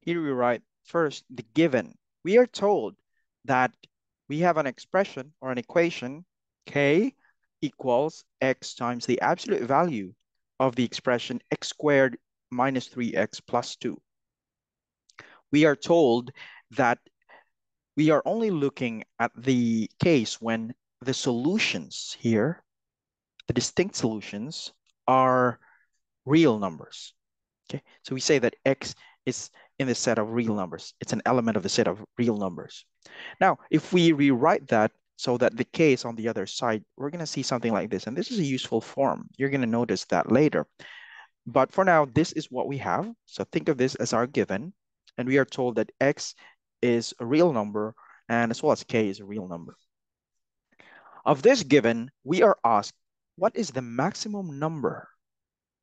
Here we write first the given. We are told that we have an expression or an equation, k equals x times the absolute value of the expression x squared minus 3x plus 2. We are told that we are only looking at the case when the solutions here, the distinct solutions, are real numbers. Okay, so we say that x is in the set of real numbers. It's an element of the set of real numbers. Now, if we rewrite that so that the k is on the other side, we're going to see something like this. And this is a useful form. You're going to notice that later. But for now, this is what we have. So think of this as our given. And we are told that x is a real number and as well as k is a real number. Of this given, we are asked, what is the maximum number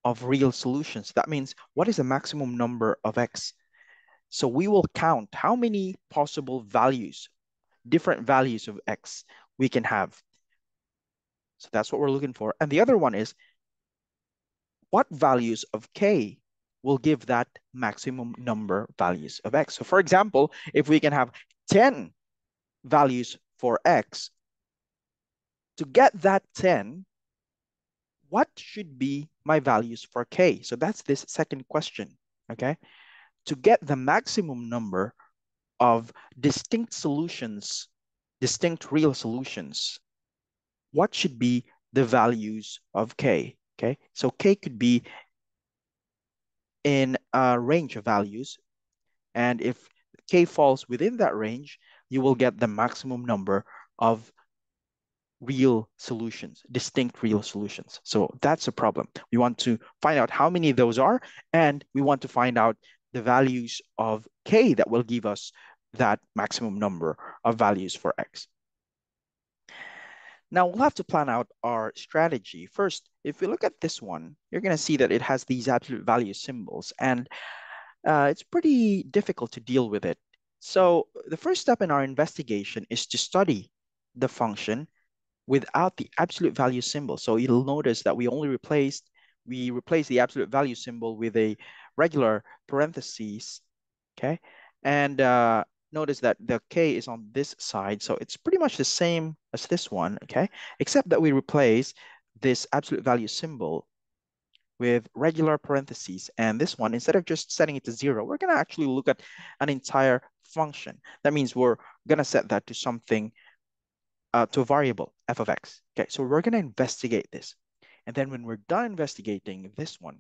of real solutions? That means, what is the maximum number of x? So we will count how many possible values, different values of x we can have. So that's what we're looking for. And the other one is, what values of k will give that maximum number values of x? So for example, if we can have 10 values for x, to get that 10, what should be my values for k? So that's this second question, okay? To get the maximum number of distinct solutions, distinct real solutions, what should be the values of k, okay? So k could be in a range of values, and if k falls within that range, you will get the maximum number of real solutions, distinct real solutions. So that's a problem. We want to find out how many of those are, and we want to find out the values of k that will give us that maximum number of values for x. Now we'll have to plan out our strategy. First, if we look at this one, you're going to see that it has these absolute value symbols, and it's pretty difficult to deal with it. So the first step in our investigation is to study the function without the absolute value symbol. So you'll notice that we replaced the absolute value symbol with a regular parentheses, okay? And notice that the k is on this side, so it's pretty much the same as this one, okay? Except that we replace this absolute value symbol with regular parentheses. And this one, instead of just setting it to 0, we're gonna actually look at an entire function. That means we're gonna set that to something, to a variable, f of x. Okay, so we're gonna investigate this. And then when we're done investigating this one,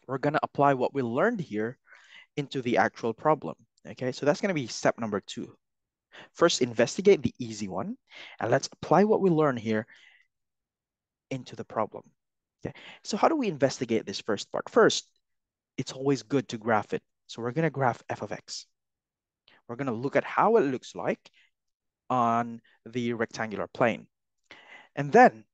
we're gonna apply what we learned here into the actual problem. Okay, so that's gonna be step number 2. First, investigate the easy one, and let's apply what we learn here into the problem. Okay, so how do we investigate this first part? First, it's always good to graph it. So we're gonna graph f of x. We're gonna look at how it looks like on the rectangular plane. And then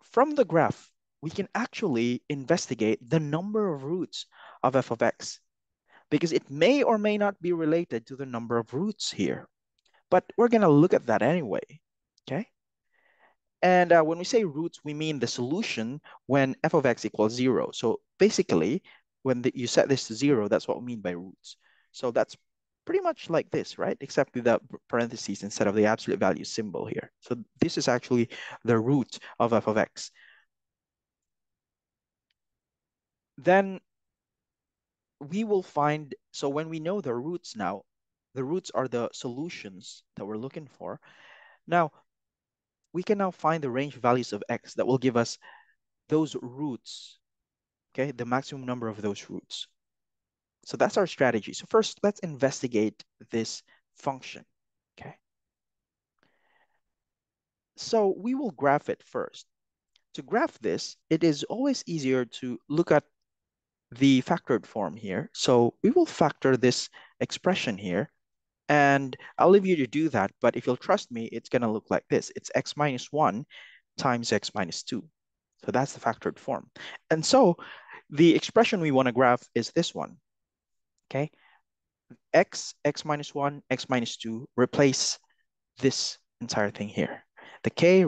from the graph, we can actually investigate the number of roots of f of x, because it may or may not be related to the number of roots here. But we're gonna look at that anyway, okay? And when we say roots, we mean the solution when f of x equals 0. So basically, when you set this to 0, that's what we mean by roots. So that's pretty much like this, right? Except with the parentheses instead of the absolute value symbol here. So this is actually the root of f of x. Then we will find, so when we know the roots now, the roots are the solutions that we're looking for. Now, we can now find the range values of x that will give us those roots, okay? The maximum number of those roots. So that's our strategy. So first, let's investigate this function, okay? So we will graph it first. To graph this, it is always easier to look at the factored form here. So we will factor this expression here, and I'll leave you to do that, but if you'll trust me, it's gonna look like this. It's x minus 1 times x minus 2. So that's the factored form. And so the expression we wanna graph is this one, okay? x minus 1, x minus 2, replace this entire thing here. The k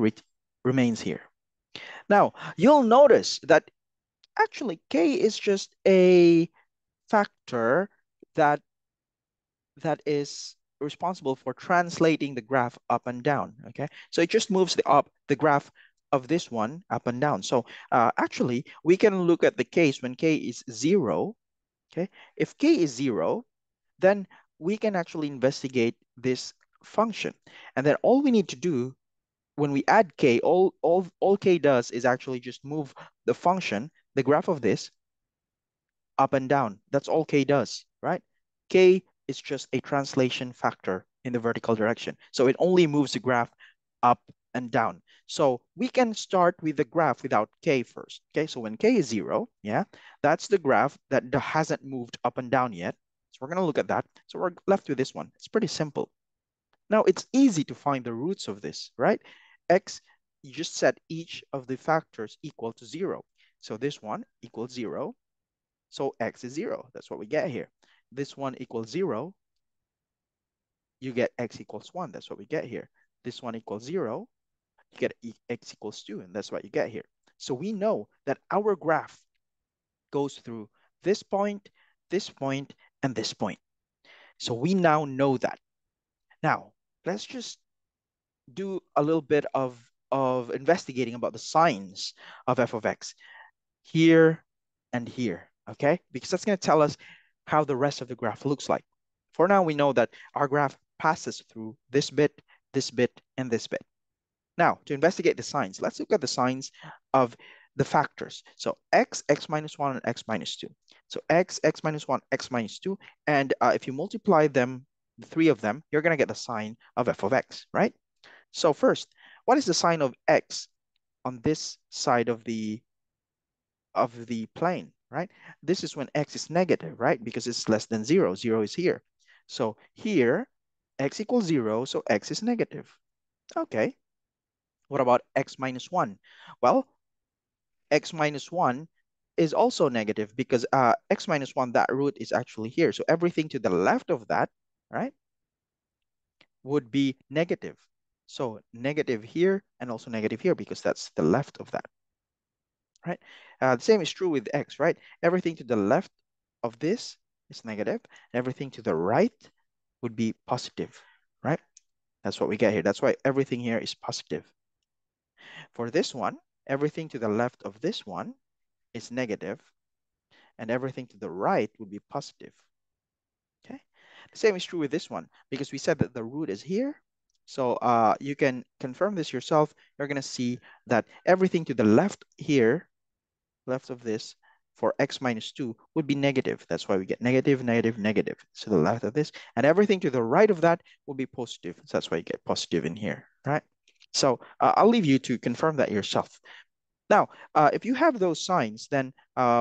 remains here. Now, you'll notice that actually k is just a factor that is responsible for translating the graph up and down. Okay, so it just moves the graph of this one up and down. So actually, we can look at the case when k is 0. Okay, if k is 0, then we can actually investigate this function, and then all we need to do when we add k, all k does is actually just move the function, the graph of this, up and down. That's all k does, right? K is just a translation factor in the vertical direction. So it only moves the graph up and down. So we can start with the graph without k first. Okay, so when k is 0, yeah, that's the graph that hasn't moved up and down yet. So we're going to look at that. So we're left with this one. It's pretty simple. Now it's easy to find the roots of this, right? X, you just set each of the factors equal to 0. So this one equals 0. So x is 0. That's what we get here. This one equals 0. You get x equals 1. That's what we get here. This one equals 0. You get x equals 2. And that's what you get here. So we know that our graph goes through this point, and this point. So we now know that. Now, let's just do a little bit of investigating about the signs of f of x here and here, okay? Because that's going to tell us how the rest of the graph looks like. For now, we know that our graph passes through this bit, and this bit. Now, to investigate the signs, let's look at the signs of the factors. So x, x minus 1, and x minus 2. So x, x minus 1, x minus 2. And if you multiply them, the three of them, you're going to get the sign of f of x, right? So first, what is the sign of x on this side of the plane, right? This is when x is negative, right? Because it's less than 0. 0 is here. So here, x equals 0, so x is negative. Okay. What about x minus 1? Well, x minus 1 is also negative because x minus 1, that root is actually here. So everything to the left of that, right, would be negative. So negative here and also negative here because that's the left of that, right? The same is true with x, right? Everything to the left of this is negative. Everything to the right would be positive, right? That's what we get here. That's why everything here is positive. For this one, everything to the left of this one is negative, and everything to the right would be positive. Okay. The same is true with this one because we said that the root is here. So you can confirm this yourself. You're going to see that everything to the left here, left of this, for x minus 2 would be negative. That's why we get negative, negative, negative. So the left of this, and everything to the right of that will be positive. So that's why you get positive in here, right? So I'll leave you to confirm that yourself. Now, if you have those signs, then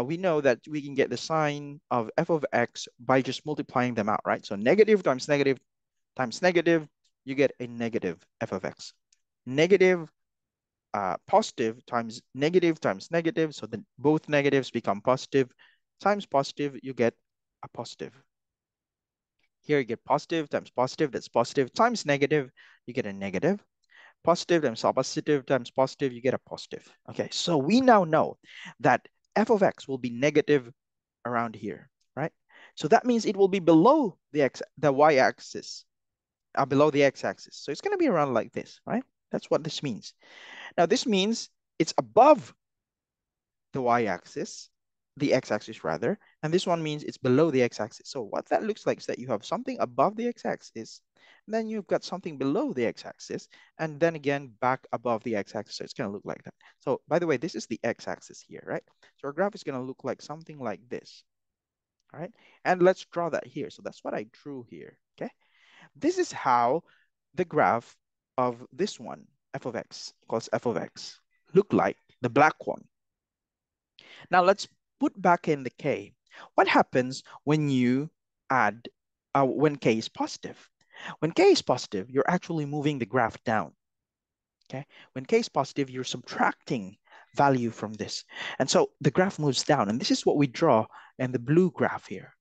we know that we can get the sign of f of x by just multiplying them out, right? So negative times negative times negative, you get a negative f of x. Negative positive times negative, so then both negatives become positive, times positive, you get a positive. Here you get positive times positive, that's positive, times negative, you get a negative. Positive times positive, you get a positive. Okay, so we now know that f of x will be negative around here, right? So that means it will be below the y-axis, below the x-axis. So it's going to be around like this, right? That's what this means. Now this means it's above the y-axis, the x-axis rather, and this one means it's below the x-axis. So what that looks like is that you have something above the x-axis, then you've got something below the x-axis, and then again back above the x-axis. So it's going to look like that. So by the way, this is the x-axis here, right? So our graph is going to look like something like this, all right? And let's draw that here. So that's what I drew here, okay? This is how the graph of this one, f of x equals f of x, look like, the black one. Now let's put back in the k. What happens when you add, when k is positive? When k is positive, you're actually moving the graph down, okay? When k is positive, you're subtracting value from this. And so the graph moves down, and this is what we draw in the blue graph here.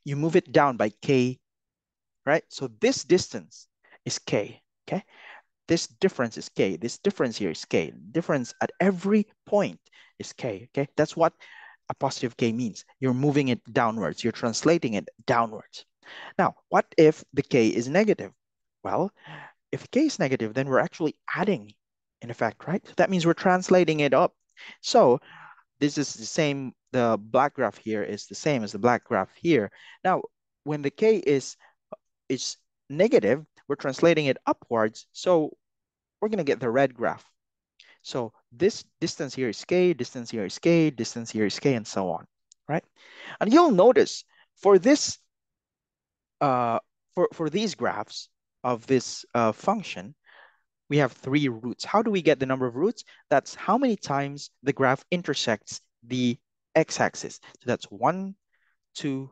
You move it down by k, right? So this distance is k, okay? This difference is k. This difference here is k. Difference at every point is k, okay? That's what a positive k means. You're moving it downwards. You're translating it downwards. Now, what if the k is negative? Well, if k is negative, then we're actually adding in effect, right? So that means we're translating it up. So this is the same, the black graph here is the same as the black graph here. Now, when the k is negative, we're translating it upwards. So we're going to get the red graph. So this distance here is k, distance here is k, distance here is k, and so on, right? And you'll notice for this, uh, for these graphs of this function, we have 3 roots. How do we get the number of roots? That's how many times the graph intersects the x-axis. So that's 1, 2,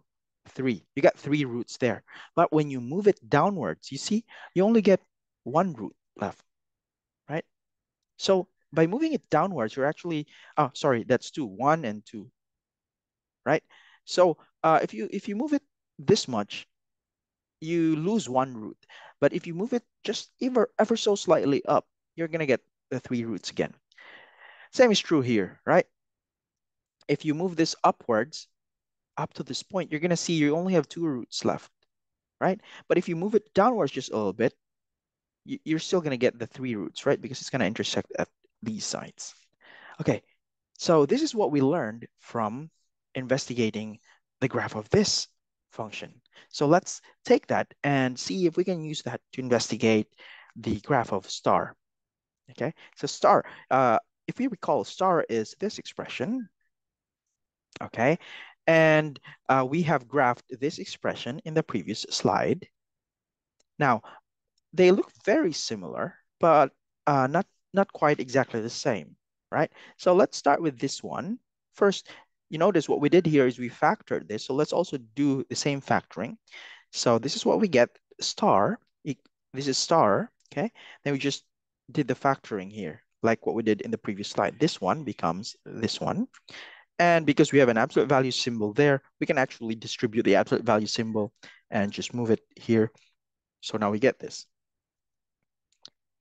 3. You got 3 roots there. But when you move it downwards, you see, you only get 1 root left, right? So by moving it downwards, you're actually, oh, sorry, that's 2, 1 and 2, right? So if you move it this much, you lose 1 root. But if you move it just ever so slightly up, you're gonna get the 3 roots again. Same is true here, right? If you move this upwards, up to this point, you're gonna see you only have 2 roots left, right? But if you move it downwards just a little bit, you're still gonna get the 3 roots, right? Because it's gonna intersect at these sides. Okay, so this is what we learned from investigating the graph of this function. So let's take that and see if we can use that to investigate the graph of star. Okay, so star, if we recall, star is this expression, okay? And we have graphed this expression in the previous slide. Now, they look very similar, but not quite exactly the same, right? So let's start with this one. First, you notice what we did here is we factored this. So let's also do the same factoring. So this is what we get, star. This is star, okay? Then we just did the factoring here, like what we did in the previous slide. This one becomes this one. And because we have an absolute value symbol there, we can actually distribute the absolute value symbol and just move it here. So now we get this.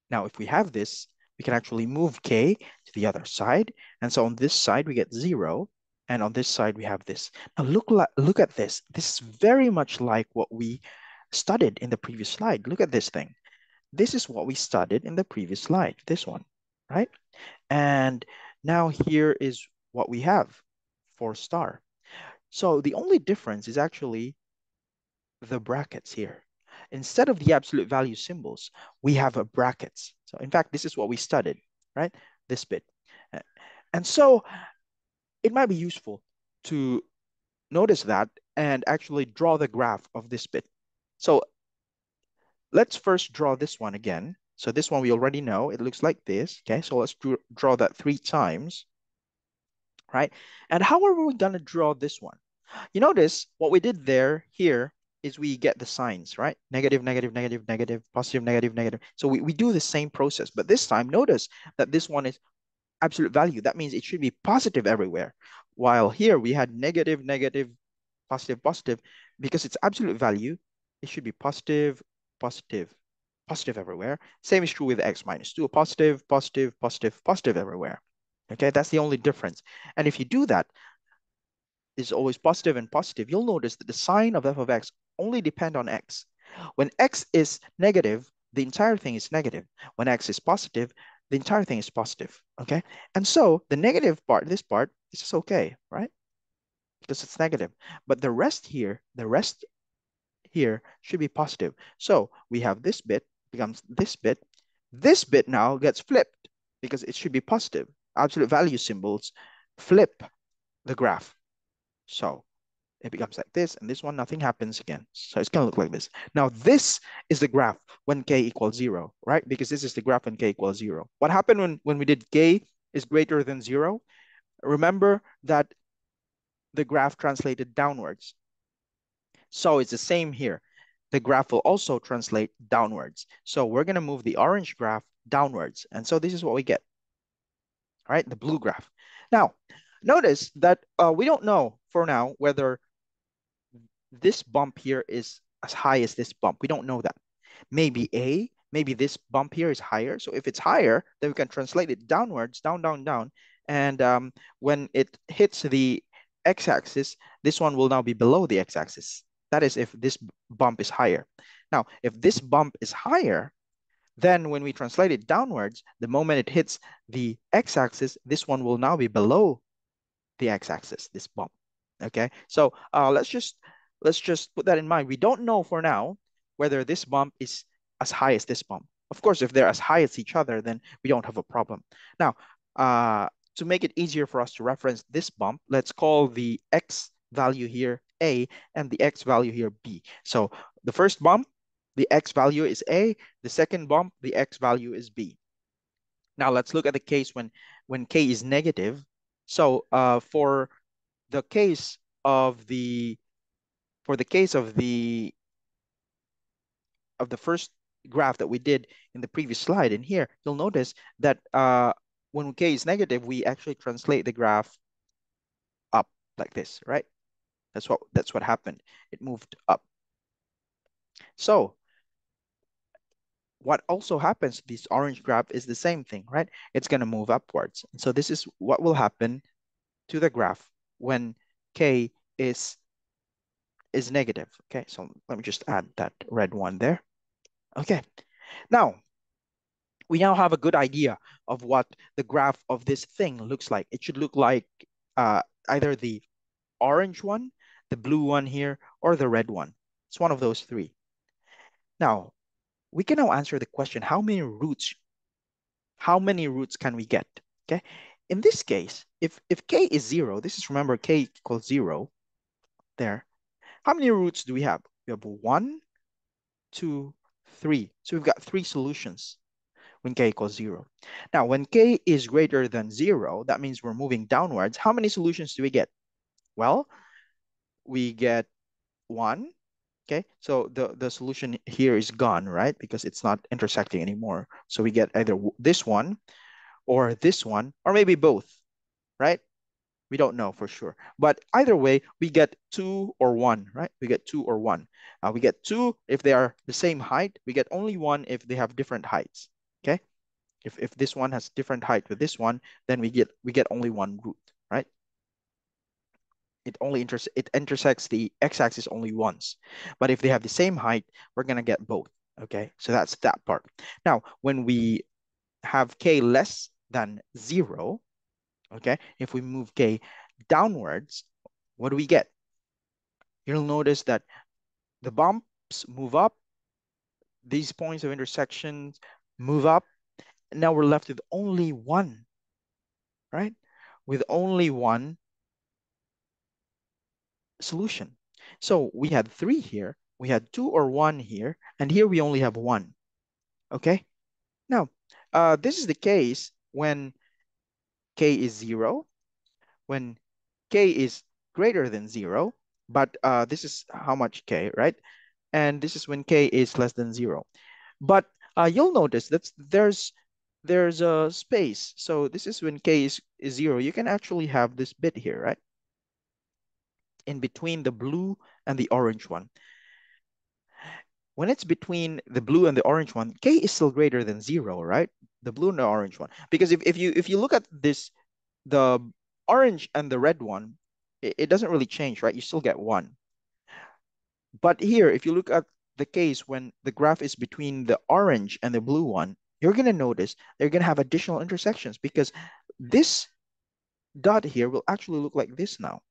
Now, if we have this, we can actually move k to the other side. And so on this side, we get 0. And on this side, we have this. Now, look at this. This is very much like what we studied in the previous slide. Look at this thing. This is what we studied in the previous slide, this one, right? And now here is what we have for star. So the only difference is actually the brackets here. Instead of the absolute value symbols, we have a brackets. So in fact, this is what we studied, right? This bit. And so it might be useful to notice that and actually draw the graph of this bit. So let's first draw this one again. So this one we already know, it looks like this, okay? So let's draw that 3 times, right? And how are we gonna draw this one? You notice what we did there, here, is we get the signs, right? Negative, negative, negative, negative, positive, negative, negative. So we do the same process, but this time, notice that this one is absolute value. That means it should be positive everywhere. While here we had negative, negative, positive, positive. Because it's absolute value, it should be positive, positive, positive everywhere. Same is true with x minus 2, positive, positive, positive, positive everywhere. Okay, that's the only difference. And if you do that, is always positive and positive, you'll notice that the sign of f of x only depend on x. When x is negative, the entire thing is negative. When x is positive, the entire thing is positive, okay? And so the negative part, this part, is just okay, right? Because it's negative. But the rest here should be positive. So we have this bit becomes this bit. This bit now gets flipped because it should be positive. Absolute value symbols flip the graph. So it becomes like this, and this one, nothing happens again. So it's gonna look like this. Now, this is the graph when k equals 0, right? Because this is the graph when k equals 0. What happened when we did k is greater than 0? Remember that the graph translated downwards. So it's the same here. The graph will also translate downwards. So we're gonna move the orange graph downwards. And so this is what we get, all right? The blue graph. Now, notice that we don't know for now whether this bump here is as high as this bump. We don't know that. Maybe this bump here is higher. So if it's higher, then we can translate it downwards, down, down, down. And when it hits the x-axis, this one will now be below the x-axis. That is if this bump is higher. Now, if this bump is higher, then when we translate it downwards, the moment it hits the x-axis, this one will now be below the x-axis, this bump. Okay, so let's just put that in mind. We don't know for now whether this bump is as high as this bump. Of course, if they're as high as each other, then we don't have a problem. Now, to make it easier for us to reference this bump, let's call the x value here A and the x value here B. So the first bump, the x value is A. The second bump, the x value is B. Now let's look at the case when k is negative. So for the case of the first graph that we did in the previous slide, in here you'll notice that when k is negative, we actually translate the graph up like this, right? That's what happened. It moved up. So what also happens to this orange graph is the same thing, right? It's going to move upwards. So this is what will happen to the graph when k is negative. Okay, so let me just add that red one there. Okay, now we now have a good idea of what the graph of this thing looks like. It should look like either the orange one, the blue one here, or the red one. It's one of those three. Now, we can now answer the question, how many roots can we get? Okay, in this case, if k is 0, this is, remember, k equals 0 there. How many roots do we have? We have 1, 2, 3. So we've got 3 solutions when k equals 0. Now, when k is greater than 0, that means we're moving downwards. How many solutions do we get? Well, we get 1. Okay, so the solution here is gone, right? Because it's not intersecting anymore. So we get either this one, or maybe both, right? We don't know for sure. But either way, we get 2 or 1, right? We get 2 or 1. We get 2 if they are the same height. We get only 1 if they have different heights, okay? If this one has different height with this one, then we get only one root, right? It intersects the x-axis only once. But if they have the same height, we're gonna get both, okay? So that's that part. Now, when we have k less than 0, okay, if we move k downwards, what do we get? You'll notice that the bumps move up, these points of intersection move up, and now we're left with only one, right? With only one solution. So we had 3 here, we had 2 or 1 here, and here we only have 1, okay? Now, this is the case when k is 0, when k is greater than 0, but this is how much k, right? And this is when k is less than 0. But you'll notice that there's a space. So this is when k is 0. You can actually have this bit here, right? In between the blue and the orange one. When it's between the blue and the orange one, k is still greater than 0, right? The blue and the orange one. Because if you look at this, the orange and the red one, it doesn't really change, right? You still get 1. But here, if you look at the case when the graph is between the orange and the blue one, you're going to notice they're going to have additional intersections, because this dot here will actually look like this now.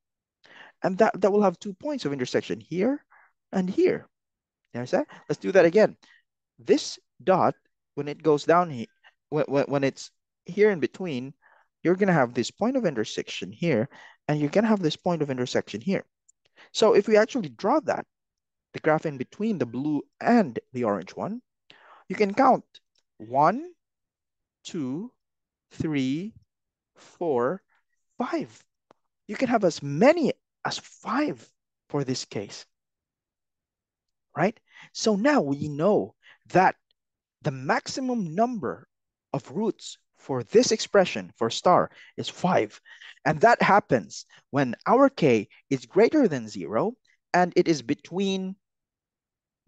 And that will have 2 points of intersection here and here. There's that. Let's do that again. This dot, when it goes down here, when it's here in between, you're going to have this point of intersection here, and you're going to have this point of intersection here. So if we actually draw that, the graph in between the blue and the orange one, you can count 1, 2, 3, 4, 5. You can have as many as 5 for this case, right? So now we know that the maximum number of roots for this expression for star is 5. And that happens when our k is greater than 0 and it is between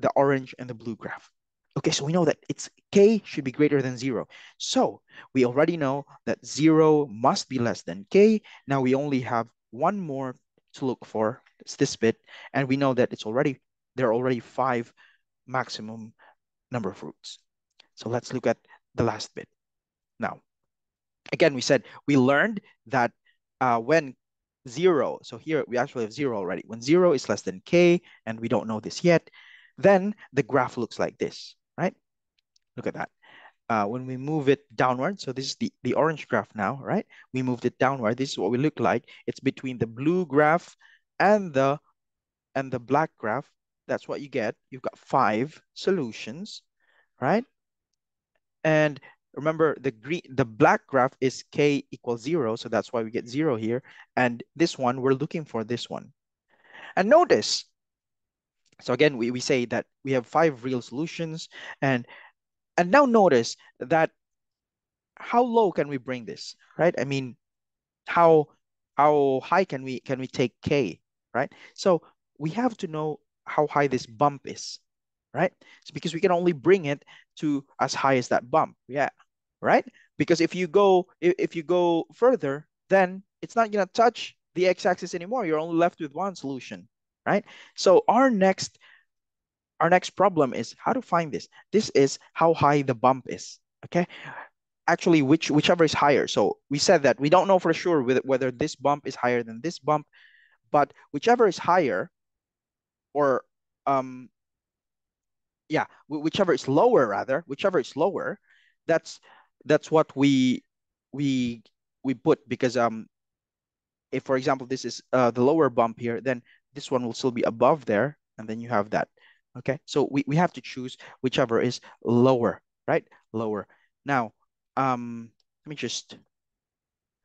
the orange and the blue graph. Okay, so we know that it's k should be greater than 0. So we already know that 0 must be less than k. Now we only have one more to look for. It's this bit, and we know that there are already 5 maximum number of roots. So let's look at the last bit. Now, again, we learned that when 0, so here we actually have 0 already. When 0 is less than k, and we don't know this yet, then the graph looks like this, right? Look at that. When we move it downward, so this is the orange graph now, right? We moved it downward. This is what we look like. It's between the blue graph and the black graph. That's what you get. You've got 5 solutions, right? And remember, the black graph is k equals 0, so that's why we get 0 here. And this one, we're looking for this one. And notice, so again, we say that we have 5 real solutions, and now notice that how low can we bring this, right? I mean, how high can we take k, right? So we have to know how high this bump is, right? It's because we can only bring it to as high as that bump, yeah, right? Because if you go further, then it's not gonna touch the x-axis anymore. You're only left with one solution, right? So our next problem is how to find this. This is how high the bump is, okay? Actually, whichever is higher. So we said that we don't know for sure whether this bump is higher than this bump, but whichever is higher, or yeah, whichever is lower, rather, whichever is lower, that's what we we put, because if, for example, this is the lower bump here, then this one will still be above there, and then you have that. Okay, so we have to choose whichever is lower, right? Lower. Now, let me just,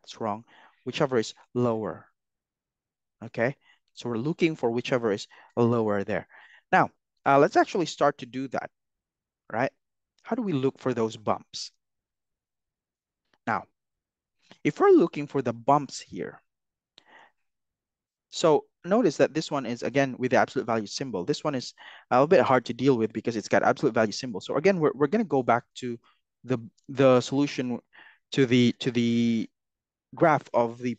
that's wrong. Whichever is lower. Okay, so we're looking for whichever is lower there. Now, let's actually start to do that, right? How do we look for those bumps? Now, if we're looking for the bumps here, so notice that this one is, again, with the absolute value symbol. This one is a little bit hard to deal with because it's got absolute value symbol. So again, we're going to go back to the solution, to the graph of the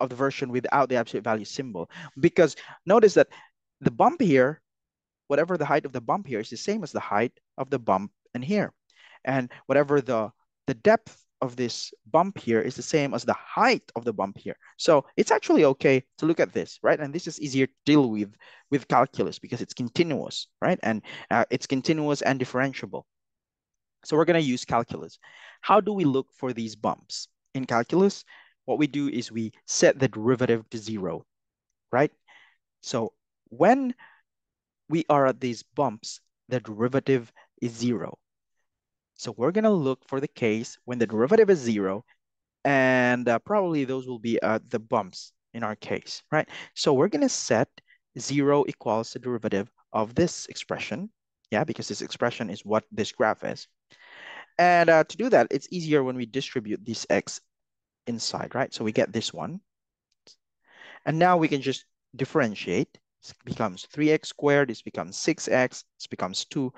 version without the absolute value symbol, because notice that the bump here, whatever the height of the bump here, is the same as the height of the bump in here. And whatever the depth of this bump here is the same as the height of the bump here. So it's actually okay to look at this, right? And this is easier to deal with calculus because it's continuous, right? And it's continuous and differentiable. So we're going to use calculus. How do we look for these bumps? In calculus, what we do is we set the derivative to 0, right? So when we are at these bumps, the derivative is 0. So we're going to look for the case when the derivative is 0, and probably those will be the bumps in our case, right? So we're going to set 0 equals the derivative of this expression, yeah, because this expression is what this graph is. And to do that, it's easier when we distribute this x inside, right? So we get this one. And now we can just differentiate. This becomes 3x squared, this becomes 6x, this becomes 2,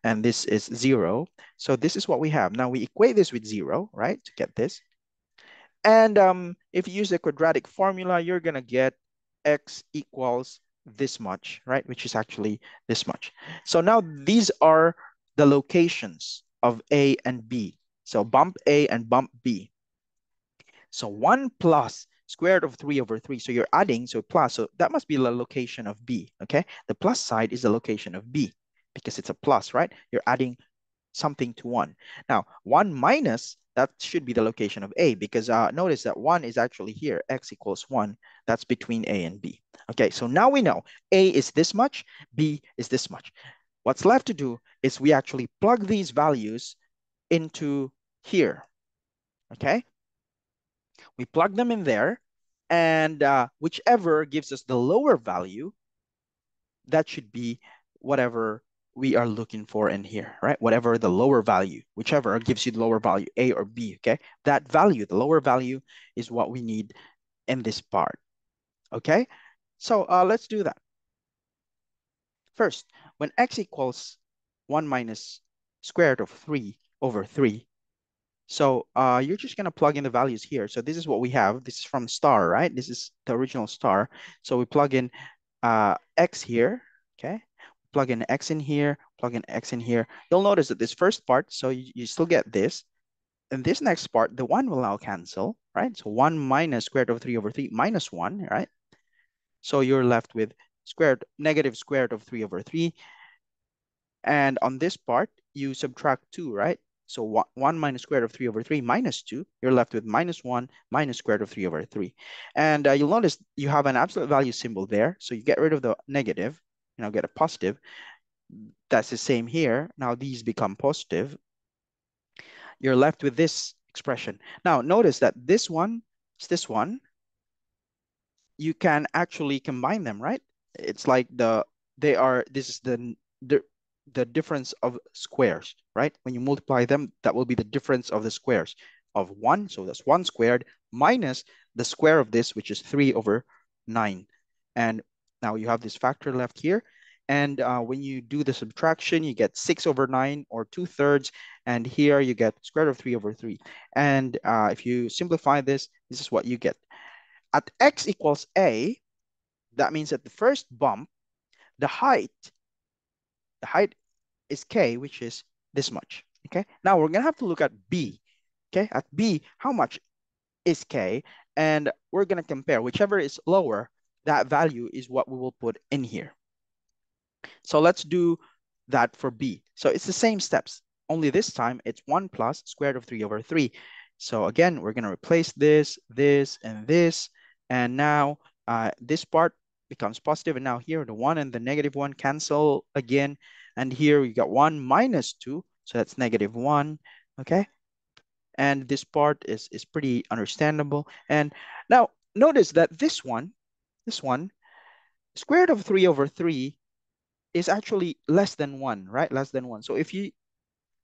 and this is 0. So this is what we have. Now we equate this with 0, right, to get this. And if you use the quadratic formula, you're going to get x equals this much, right, which is actually this much. So now these are the locations of A and B. So bump A and bump B. So 1 plus square root of 3 over 3. So you're adding, so plus, so that must be the location of B, okay? The plus side is the location of B because it's a plus, right? You're adding something to 1. Now, 1 minus, that should be the location of A because notice that 1 is actually here, x equals 1. That's between A and B. Okay, so now we know A is this much, B is this much. What's left to do is we actually plug these values into here, okay? We plug them in there, and whichever gives us the lower value, that should be whatever we are looking for in here, right? Whatever the lower value, whichever gives you the lower value, A or B, okay? That value, the lower value, is what we need in this part, okay? So let's do that. First, when x equals 1 minus square root of 3 over 3, So you're just going to plug in the values here. So this is what we have. This is from star, right? This is the original star. So we plug in x here, okay? Plug in x in here, plug in x in here. You'll notice that this first part, so you still get this. And this next part, the 1 will now cancel, right? So 1 minus square root of 3 over 3 minus 1, right? So you're left with negative square root of 3 over 3. And on this part, you subtract 2, right? So 1 minus square root of 3 over 3 minus 2, you're left with minus 1 minus square root of 3 over 3. And you'll notice you have an absolute value symbol there. So you get rid of the negative, get a positive. That's the same here. Now these become positive. You're left with this expression. Now notice that this one is this one. You can actually combine them, right? It's like this is the, the difference of squares, right? When you multiply them, that will be the difference of the squares of 1. So that's 1 squared minus the square of this, which is 3 over 9. And now you have this factor left here. And when you do the subtraction, you get 6 over 9 or 2/3. And here you get square root of 3 over 3. And if you simplify this, this is what you get. At x equals a, that means that the first bump, the height is k, which is this much. Okay. Now we're gonna have to look at b. Okay. At b, how much is k? And we're gonna compare whichever is lower. That value is what we will put in here. So let's do that for b. So it's the same steps, only this time it's 1 plus square root of 3 over 3. So again, we're going to replace this, and this. And now this part becomes positive. And now here, the 1 and the negative 1 cancel again. And here we got 1 minus 2. So that's negative 1. Okay. And this part is pretty understandable. And now notice that this one, square root of 3 over 3 is actually less than 1, right? Less than 1. So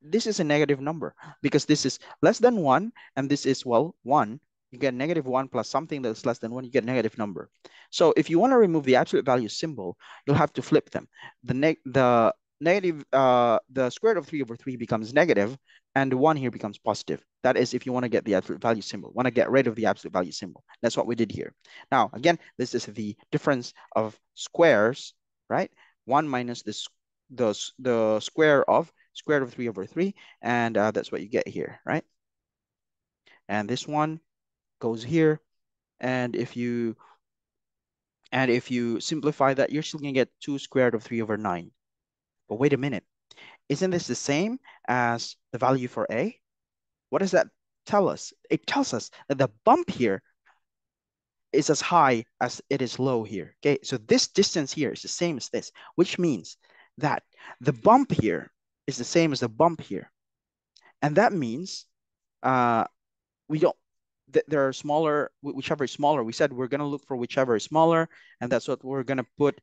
this is a negative number because this is less than 1 and this is, well, 1. You get negative 1 plus something that's less than 1, you get a negative number. So if you want to remove the absolute value symbol, you'll have to flip them. The square root of 3 over 3 becomes negative and 1 here becomes positive. That is if you want to get the absolute value symbol, want to get rid of the absolute value symbol. That's what we did here. Now, again, this is the difference of squares, right? 1 minus the square of 3 over 3, and that's what you get here, right? And this one goes here, and if you simplify that, you're still gonna get 2 square root of 3 over 9. But wait a minute, isn't this the same as the value for a? What does that tell us? It tells us that the bump here is as high as it is low here. Okay, so this distance here is the same as this, which means that the bump here is the same as the bump here. And that means we don't, there are smaller, whichever is smaller. We said we're going to look for whichever is smaller, and that's what we're going to put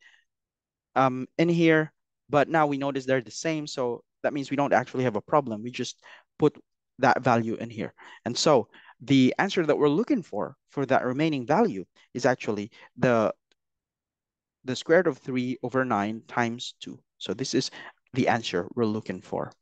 in here. But now we notice they're the same, so that means we don't actually have a problem. We just put that value in here. And so the answer that we're looking for that remaining value is actually the square root of 3 over 9 times 2. So this is the answer we're looking for.